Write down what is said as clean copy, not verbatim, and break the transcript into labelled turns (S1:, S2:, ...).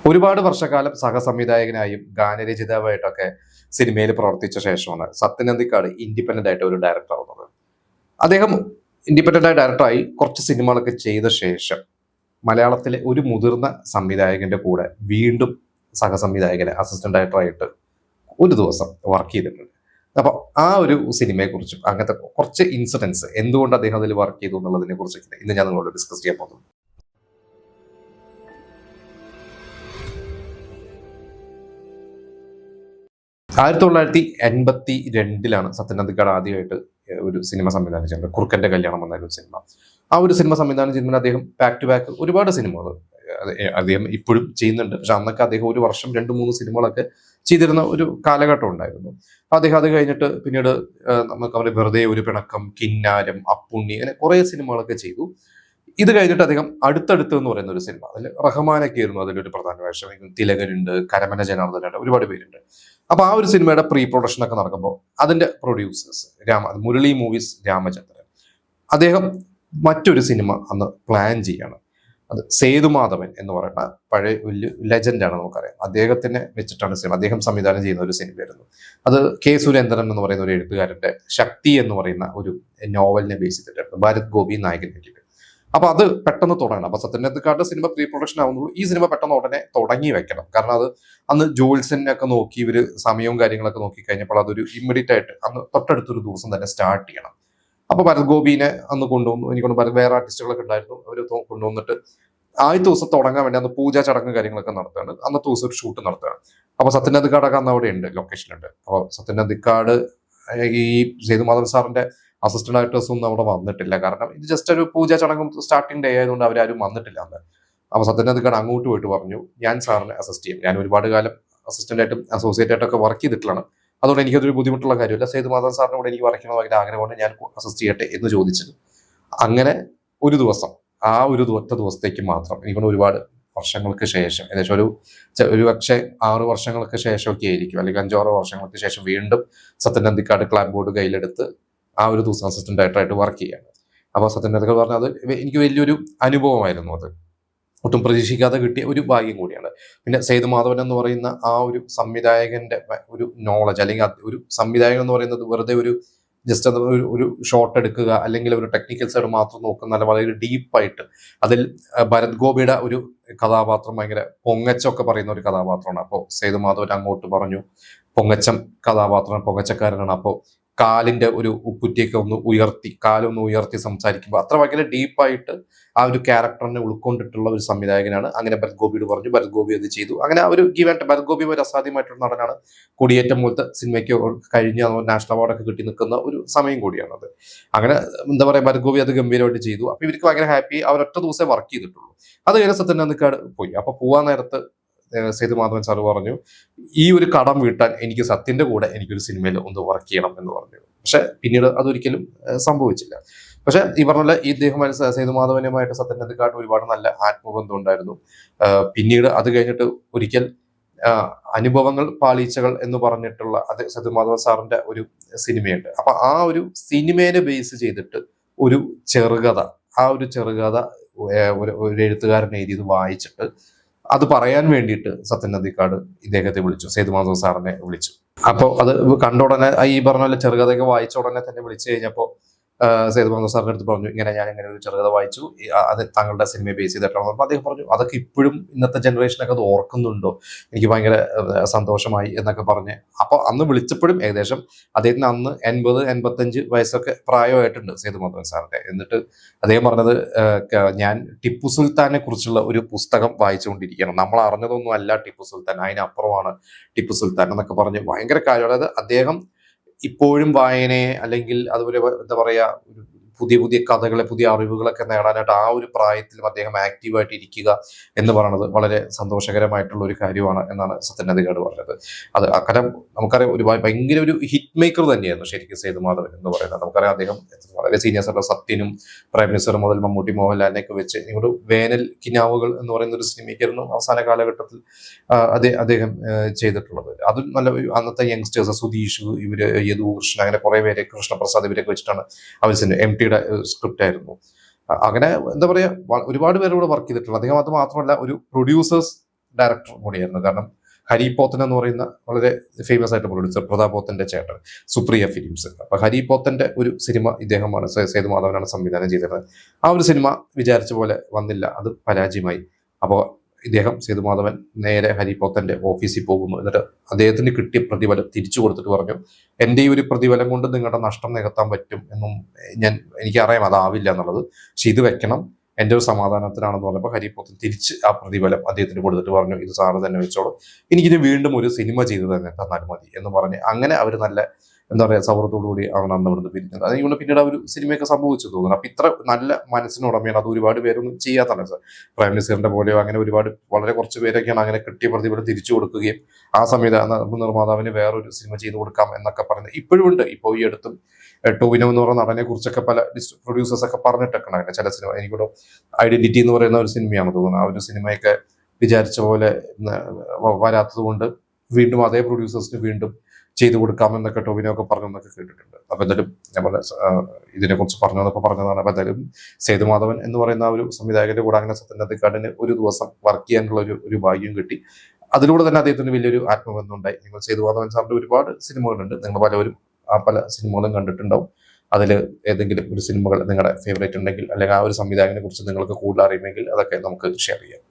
S1: ഒരുപാട് വർഷക്കാലം സഹസംവിധായകനായും ഗാനരചയിതാവായിട്ടൊക്കെ സിനിമയിൽ പ്രവർത്തിച്ച ശേഷമാണ് സത്യൻ അന്തിക്കാട് ഇൻഡിപെൻഡന്റ് ആയിട്ട് ഒരു ഡയറക്ടർ ആവുന്നത്. അദ്ദേഹം ഇൻഡിപെൻഡന്റ് ആയി ഡയറക്ടറായി കുറച്ച് സിനിമകളൊക്കെ ചെയ്ത ശേഷം മലയാളത്തിലെ ഒരു മുതിർന്ന സംവിധായകന്റെ കൂടെ വീണ്ടും സഹസംവിധായകനെ അസിസ്റ്റന്റ് ഡയറക്ടറായിട്ട് ഒരു ദിവസം വർക്ക് ചെയ്തിട്ടുണ്ട്. അപ്പൊ ആ ഒരു സിനിമയെ കുറിച്ചും അങ്ങനത്തെ കുറച്ച് ഇൻസിഡൻസ് എന്തുകൊണ്ട് അദ്ദേഹം അതിൽ വർക്ക് ചെയ്തു എന്നുള്ളതിനെ കുറിച്ചൊക്കെ ഇന്ന് ഞാൻ നിങ്ങളോട് ഡിസ്കസ് ചെയ്യാൻ പോകുന്നു. 1982 സത്യൻ അന്തിക്കാട് ആദ്യമായിട്ട് ഒരു സിനിമ സംവിധാനം ചെയ്യുന്നത്. കുറുക്കന്റെ കല്യാണം എന്ന ഒരു സിനിമ. ആ ഒരു സിനിമ സംവിധാനം ചെയ്യുമ്പോൾ അദ്ദേഹം ബാക്ക് ടു ബാക്ക് ഒരുപാട് സിനിമകൾ അദ്ദേഹം ഇപ്പോഴും ചെയ്യുന്നുണ്ട്. പക്ഷെ അന്നൊക്കെ അദ്ദേഹം ഒരു വർഷം 2-3 സിനിമകളൊക്കെ ചെയ്തിരുന്ന ഒരു കാലഘട്ടം ഉണ്ടായിരുന്നു. അദ്ദേഹം അത് കഴിഞ്ഞിട്ട് പിന്നീട് നമുക്ക് അവരെ വെറുതെ ഒരു പിണക്കം, കിന്നാരം, അപ്പുണ്ണി, അങ്ങനെ കുറെ സിനിമകളൊക്കെ ചെയ്തു. ഇത് കഴിഞ്ഞിട്ട് അദ്ദേഹം അടുത്തടുത്ത് എന്ന് പറയുന്ന ഒരു സിനിമ, അതിൽ റഹ്മാനൊക്കെ ആയിരുന്നു അതിലൊരു പ്രധാന വേഷം. തിലകനുണ്ട്, കരമന ജനാർദ്ദനുണ്ട്, ഒരുപാട് പേരുണ്ട്. അപ്പൊ ആ ഒരു സിനിമയുടെ പ്രീ പ്രൊഡക്ഷൻ ഒക്കെ നടക്കുമ്പോൾ അതിന്റെ പ്രൊഡ്യൂസേഴ്സ് മുരളി മൂവീസ് രാമചന്ദ്രൻ, അദ്ദേഹം മറ്റൊരു സിനിമ അന്ന് പ്ലാൻ ചെയ്യാണ്. അത് സേതുമാധവൻ എന്ന് പറയുന്ന പഴയ വലിയ ലെജൻഡാണ്, നമുക്കറിയാം. അദ്ദേഹത്തിനെ വെച്ചിട്ടാണ് സിനിമ, അദ്ദേഹം സംവിധാനം ചെയ്യുന്ന ഒരു സിനിമയായിരുന്നു. അത് കെ സുരേന്ദ്രൻ എന്ന് പറയുന്ന ഒരു എഴുത്തുകാരന്റെ ശക്തി എന്ന് പറയുന്ന ഒരു നോവലിനെ ബേസ് ചെയ്തിട്ടായിരുന്നു. ഭരത് ഗോപി നായകൻ വേണ്ടിയിട്ട്. അപ്പൊ അത് പെട്ടെന്ന് തുടങ്ങണം. അപ്പൊ Sathyan Anthikad cinema pre production ആവുന്നുള്ളൂ. ഈ സിനിമ പെട്ടെന്ന് ഉടനെ തുടങ്ങി വെക്കണം. കാരണം അത് അന്ന് ജോൾസനൊക്കെ നോക്കി ഇവര് സമയവും കാര്യങ്ങളൊക്കെ നോക്കി കഴിഞ്ഞപ്പോൾ അതൊരു ഇമ്മീഡിയറ്റ് ആയിട്ട് അന്ന് തൊട്ടടുത്തൊരു ദിവസം തന്നെ സ്റ്റാർട്ട് ചെയ്യണം. അപ്പൊ ഭരത് ഗോപിനെ അന്ന് കൊണ്ടുവന്നു. എനിക്കൊണ്ട് വേറെ ആർട്ടിസ്റ്റുകളൊക്കെ ഉണ്ടായിരുന്നു. അവർ കൊണ്ടുവന്നിട്ട് ആദ്യത്തെ ദിവസം തുടങ്ങാൻ വേണ്ടി അന്ന് പൂജാ ചടങ്ങ് കാര്യങ്ങളൊക്കെ നടത്തുകയാണ്. അന്നത്തെ ദിവസം ഒരു ഷൂട്ട് നടത്തുകയാണ്. അപ്പൊ സത്യൻ അന്തിക്കാടൊക്കെ അന്ന് അവിടെ ഉണ്ട്, ലൊക്കേഷനുണ്ട്. അപ്പോൾ സത്യൻ അന്തിക്കാട് ഈ സേതുമാധവൻ സാറിന്റെ അസിസ്റ്റന്റ് ഡയറക്ടേഴ്സ് ഒന്നും അവിടെ വന്നിട്ടില്ല. കാരണം ഇത് ജസ്റ്റ് ഒരു പൂജാ ചടങ്ങും സ്റ്റാർട്ടിംഗ് ഡേ ആയതുകൊണ്ട് അവരാരും വന്നിട്ടില്ല അന്ന്. അപ്പൊ സത്യൻ അന്തിക്കാട് അങ്ങോട്ട് പോയിട്ട് പറഞ്ഞു, ഞാൻ സാറിനെ അസിസ്റ്റ് ചെയ്യും. ഞാൻ ഒരുപാട് കാലം അസിസ്റ്റന്റ് ആയിട്ടും അസോസിയേറ്റ് ആയിട്ടൊക്കെ വർക്ക് ചെയ്തിട്ടുള്ളതാണ്. അതുകൊണ്ട് എനിക്കതൊരു ബുദ്ധിമുട്ടുള്ള കാര്യമില്ല. സേതുമാധവൻ സാറിന്റെ കൂടെ എനിക്ക് വർക്ക് ചെയ്യണമെന്ന് ഭയങ്കര ആഗ്രഹമുണ്ട്, ഞാൻ അസിസ്റ്റ് ചെയ്യട്ടെ എന്ന് ചോദിച്ചത്. അങ്ങനെ ഒരു ദിവസം, ആ ഒരു ഒറ്റ ദിവസത്തേക്ക് മാത്രം, എനിക്കൊണ്ട് ഒരുപാട് വർഷങ്ങൾക്ക് ശേഷം, ഏകദേശം ഒരു പക്ഷേ 6 വർഷങ്ങൾക്ക് ശേഷമൊക്കെ ആയിരിക്കും, അല്ലെങ്കിൽ 5-6 വർഷങ്ങൾക്ക് ശേഷം വീണ്ടും സത്യൻ അന്തിക്കാട് ക്ലാബ് ബോർഡ് കയ്യിലെടുത്ത് ആ ഒരു ദിവസം അസിസ്റ്റന്റ് ഡയറക്ടറായിട്ട് വർക്ക് ചെയ്യാണ്. അപ്പോൾ സത്യൻ അന്തിക്കാട് പറഞ്ഞത് എനിക്ക് വലിയൊരു അനുഭവമായിരുന്നു. അത് ഒട്ടും പ്രതീക്ഷിക്കാതെ കിട്ടിയ ഒരു ഭാഗ്യം കൂടിയാണ്. പിന്നെ സേതുമാധവൻ എന്ന് പറയുന്ന ആ ഒരു സംവിധായകന്റെ ഒരു നോളജ്, അല്ലെങ്കിൽ ഒരു സംവിധായകൻ എന്ന് പറയുന്നത് വെറുതെ ഒരു ജസ്റ്റ് അത് ഒരു ഷോട്ട് എടുക്കുക അല്ലെങ്കിൽ ഒരു ടെക്നിക്കൽ സൈഡ് മാത്രം നോക്കുന്നല്ല, വളരെ ഡീപ്പായിട്ട് അതിൽ ഭരത് ഗോപിയുടെ ഒരു കഥാപാത്രം ഭയങ്കര പൊങ്ങച്ചൊക്കെ പറയുന്ന ഒരു കഥാപാത്രമാണ്. അപ്പോൾ സേതുമാധവൻ അങ്ങോട്ട് പറഞ്ഞു, പൊങ്ങച്ചം കഥാപാത്രം പൊങ്ങച്ചക്കാരനാണ്. അപ്പോൾ കാലിന്റെ ഒരു ഉപ്പുറ്റിയൊക്കെ കാലൊന്ന് ഉയർത്തി സംസാരിക്കുമ്പോൾ അത്ര ഭയങ്കര ഡീപ്പായിട്ട് ആ ഒരു ക്യാരക്ടറിനെ ഉൾക്കൊണ്ടിട്ടുള്ള ഒരു സംവിധായകനാണ്. അങ്ങനെ ഭരത് ഗോപിയോട് പറഞ്ഞു, ഭരത് ഗോപി അത് ചെയ്തു. അങ്ങനെ ആ ഒരു ഭരത് ഗോപി ഒരു അസാധ്യമായിട്ടുള്ള നടനാണ്. കൊടിയേറ്റം പോലത്തെ സിനിമയ്ക്ക് കഴിഞ്ഞ നാഷണൽ അവാർഡൊക്കെ കിട്ടി നിൽക്കുന്ന ഒരു സമയം കൂടിയാണത്. അങ്ങനെ എന്താ പറയാ, ഭരത് ഗോപി അത് ഗംഭീരമായിട്ട് ചെയ്തു. അപ്പൊ ഇവർക്ക് ഭയങ്കര ഹാപ്പി. അവരൊറ്റ ദിവസമേ വർക്ക് ചെയ്തിട്ടുള്ളൂ. അത് കഴിഞ്ഞ സത്യൻ അന്തിക്കാട് പോയി. അപ്പൊ പോവാൻ നേരത്ത് സേതുമാധവൻ സാറ് പറഞ്ഞു, ഈ ഒരു കടം വീട്ടാൻ എനിക്ക് സത്യന്റെ കൂടെ എനിക്കൊരു സിനിമയിൽ ഒന്ന് വർക്ക് ചെയ്യണം എന്ന് പറഞ്ഞു. പക്ഷെ പിന്നീട് അതൊരിക്കലും സംഭവിച്ചില്ല. പക്ഷെ ഈ പറഞ്ഞ ഇദ്ദേഹം സേതുമാധവനുമായിട്ട് സത്യൻ അന്തിക്കാട് ഒരുപാട് നല്ല ആത്മബന്ധം ഉണ്ടായിരുന്നു. പിന്നീട് അത് കഴിഞ്ഞിട്ട് ഒരിക്കൽ അനുഭവങ്ങൾ പാളീച്ചകൾ എന്ന് പറഞ്ഞിട്ടുള്ള സേതുമാധവൻ സാറിന്റെ ഒരു സിനിമയുണ്ട്. അപ്പൊ ആ ഒരു സിനിമയെ ബേസ് ചെയ്തിട്ട് ഒരു ചെറുകഥ, ഒരു എഴുത്തുകാരൻ എഴുതിയത് വായിച്ചിട്ട് അത് പറയാൻ വേണ്ടിയിട്ട് സത്യൻ അന്തിക്കാട് ഇദ്ദേഹത്തെ വിളിച്ചു, സേതുമാധവൻ സാറിനെ വിളിച്ചു. അപ്പോൾ അത് കണ്ട ഉടനെ, ഈ പറഞ്ഞ പോലെ ചെറുകഥയൊക്കെ വായിച്ച ഉടനെ തന്നെ വിളിച്ചു കഴിഞ്ഞപ്പോൾ സേതുമാധവൻ സാറിന്റെ അടുത്ത് പറഞ്ഞു, ഞാൻ ഇങ്ങനെ ഒരു ചെറുകഥ വായിച്ചു, അത് താങ്കളുടെ സിനിമയെ ബേസ് ചെയ്തിട്ടാണ്. അപ്പോൾ അദ്ദേഹം പറഞ്ഞു, അതൊക്കെ ഇപ്പോഴും ഇന്നത്തെ ജനറേഷനൊക്കെ അത് ഓർക്കുന്നുണ്ടോ, എനിക്ക് ഭയങ്കര സന്തോഷമായി എന്നൊക്കെ പറഞ്ഞ്. അപ്പോൾ അന്ന് വിളിച്ചപ്പോഴും ഏകദേശം അദ്ദേഹത്തിന് അന്ന് 80-85 വയസ്സൊക്കെ പ്രായമായിട്ടുണ്ട് സേതുമാധവൻ സാറിന്റെ. എന്നിട്ട് അദ്ദേഹം പറഞ്ഞത്, ഞാൻ ടിപ്പു സുൽത്താനെ കുറിച്ചുള്ള ഒരു പുസ്തകം വായിച്ചുകൊണ്ടിരിക്കുകയാണ്, നമ്മൾ അറിഞ്ഞതൊന്നും അല്ല ടിപ്പു സുൽത്താൻ, അതിനപ്പുറമാണ് ടിപ്പു സുൽത്താൻ എന്നൊക്കെ പറഞ്ഞ് ഭയങ്കര കാര്യം. അതായത് അദ്ദേഹം ഇപ്പോഴും വായനയെ, അല്ലെങ്കിൽ അതുപോലെ എന്താ പറയാ, പുതിയ കഥകളെ, പുതിയ അറിവുകളൊക്കെ നേടാനായിട്ട് ആ ഒരു പ്രായത്തിലും അദ്ദേഹം ആക്റ്റീവായിട്ട് ഇരിക്കുക എന്ന് പറയുന്നത് വളരെ സന്തോഷകരമായിട്ടുള്ള ഒരു കാര്യമാണ് എന്നാണ് സത്യൻ അന്തിക്കാട് പറഞ്ഞത്. അത് കാരണം നമുക്കറിയാം, ഭയങ്കര ഒരു ഹിറ്റ് മേക്കർ തന്നെയായിരുന്നു ശരിക്കും സേതുമാധവൻ എന്ന് പറയുന്നത്. നമുക്കറിയാം, അദ്ദേഹം വളരെ സീനിയേഴ്സ് ആയിട്ടുള്ള സത്യനും പ്രൈം മിനിസ്റ്റർ മുതൽ മമ്മൂട്ടി, മോഹൻലാലിനെയൊക്കെ വെച്ച് ഇങ്ങോട്ട് വേനൽ കിനാവുകൾ എന്ന് പറയുന്ന ഒരു സിനിമയ്ക്കായിരുന്നു അവസാന കാലഘട്ടത്തിൽ അദ്ദേഹം ചെയ്തിട്ടുള്ളത്. അതും നല്ല അന്നത്തെ യങ്സ്റ്റേഴ്സ്, സുധീഷ്, ഇവര് യദു കൃഷ്ണൻ, അങ്ങനെ കുറെ പേരെ, കൃഷ്ണപ്രസാദ്, ഇവരൊക്കെ വെച്ചിട്ടാണ് അവർ MT സ്ക്രിപ്റ്റ് ആയിരുന്നു. അങ്ങനെ എന്താ പറയാ, ഒരുപാട് പേരോട് വർക്ക് ചെയ്തിട്ടുള്ളത് അദ്ദേഹം. അത് മാത്രമല്ല, ഒരു പ്രൊഡ്യൂസേഴ്സ് ഡയറക്ടർ കൂടിയായിരുന്നു. കാരണം ഹരി പോത്തൻ എന്ന് പറയുന്ന വളരെ ഫേമസ് ആയിട്ട് പ്രൊഡ്യൂസർ പ്രതാപ് പോത്തന്റെ ചേട്ടൻ സുപ്രിയ ഫിലിംസ്. അപ്പൊ ഹരി പോത്തന്റെ ഒരു സിനിമ ഇദ്ദേഹമാണ്, സേതുമാധവനാണ് സംവിധാനം ചെയ്തിരുന്നത്. ആ ഒരു സിനിമ വിചാരിച്ച പോലെ വന്നില്ല, അത് പരാജയമായി. അപ്പോൾ ഇദ്ദേഹം സേതുമാധവൻ നേരെ ഹരി പോത്തന്റെ ഓഫീസിൽ പോകുന്നു. എന്നിട്ട് അദ്ദേഹത്തിന് കിട്ടിയ പ്രതിഫലം തിരിച്ചു കൊടുത്തിട്ട് പറഞ്ഞു, എൻ്റെ ഈ ഒരു പ്രതിഫലം കൊണ്ട് നിങ്ങളുടെ നഷ്ടം നികത്താൻ പറ്റും എന്നും എനിക്കറിയാം അതാവില്ല എന്നുള്ളത്, പക്ഷെ ഇത് വെക്കണം, എൻ്റെ ഒരു സമാധാനത്തിനാണെന്ന് പറഞ്ഞപ്പോൾ ഹരി പോത്തൻ തിരിച്ച് ആ പ്രതിഫലം അദ്ദേഹത്തിന് കൊടുത്തിട്ട് പറഞ്ഞു, ഇത് സാറ് തന്നെ വെച്ചോളൂ, എനിക്കിത് വീണ്ടും ഒരു സിനിമ ചെയ്ത് തന്നെ തന്നാൽ മതി എന്ന് പറഞ്ഞ് അങ്ങനെ അവർ നല്ല എന്താ പറയുക സൗഹൃദത്തോടുകൂടി ആണ് അന്ന് ഇവിടുന്ന് പിരിഞ്ഞത്. അതുകൊണ്ട് പിന്നീട് ആ ഒരു സിനിമയൊക്കെ സംഭവിച്ചു തോന്നുന്നു. അപ്പൊ ഇത്ര നല്ല മനസ്സിനുടമയാണ്, അത് ഒരുപാട് പേരൊന്നും ചെയ്യാത്തതാണ് സാർ. പ്രൈം മിനിസ്റ്ററിന്റെ പോലെയോ അങ്ങനെ ഒരുപാട് വളരെ കുറച്ച് പേരൊക്കെയാണ് അങ്ങനെ കിട്ടിയ പ്രതിഫലം തിരിച്ചു കൊടുക്കുകയും ആ നിർമ്മാതാവിന് വേറൊരു സിനിമ ചെയ്തു കൊടുക്കാം എന്നൊക്കെ പറയുന്നത് ഇപ്പോഴും ഉണ്ട്. ഇപ്പോൾ ഈ അടുത്തും ടോവിനോ എന്ന് പറയുന്ന നടനെ കുറിച്ചൊക്കെ പല പ്രൊഡ്യൂസേഴ്സ് ഒക്കെ പറഞ്ഞിട്ടൊക്കെ അങ്ങനെ ചില സിനിമ, എനിക്കിവിടെ ഐഡന്റിറ്റി എന്ന് പറയുന്ന ഒരു സിനിമയാണ് തോന്നുന്നത്, ആ ഒരു സിനിമയൊക്കെ വിചാരിച്ച പോലെ വരാത്തത് കൊണ്ട് വീണ്ടും അതേ പ്രൊഡ്യൂസേഴ്സിന് വീണ്ടും ചെയ്തു കൊടുക്കാമെന്നൊക്കെ ടോവിനോ ഒക്കെ പറഞ്ഞെന്നൊക്കെ കേട്ടിട്ടുണ്ട്. അപ്പൊ എന്തായാലും ഞാൻ ഇതിനെ കുറിച്ച് പറഞ്ഞതാണ്. അപ്പൊ എന്തായാലും സേതുമാധവൻ എന്ന് പറയുന്ന ഒരു സംവിധായകന്റെ കൂടെ അങ്ങനെ സത്യനന്ദിക്കാടിന് ഒരു ദിവസം വർക്ക് ചെയ്യാനുള്ള ഒരു ഭാഗ്യം കിട്ടി. അതിലൂടെ തന്നെ അദ്ദേഹത്തിന് വലിയൊരു ആത്മബന്ധം ഉണ്ടായി. നിങ്ങൾ സേതുമാധവൻ സാറിന്റെ ഒരുപാട് സിനിമകളുണ്ട്, നിങ്ങൾ പലവരും ആ പല സിനിമകളും കണ്ടിട്ടുണ്ടാവും. അതിൽ ഏതെങ്കിലും ഒരു സിനിമകൾ നിങ്ങളുടെ ഫേവറേറ്റ് ഉണ്ടെങ്കിൽ അല്ലെങ്കിൽ ആ ഒരു സംവിധായകനെ കുറിച്ച് നിങ്ങൾക്ക് കൂടുതൽ അറിയുമെങ്കിൽ അതൊക്കെ നമുക്ക് ഷെയർ ചെയ്യാം.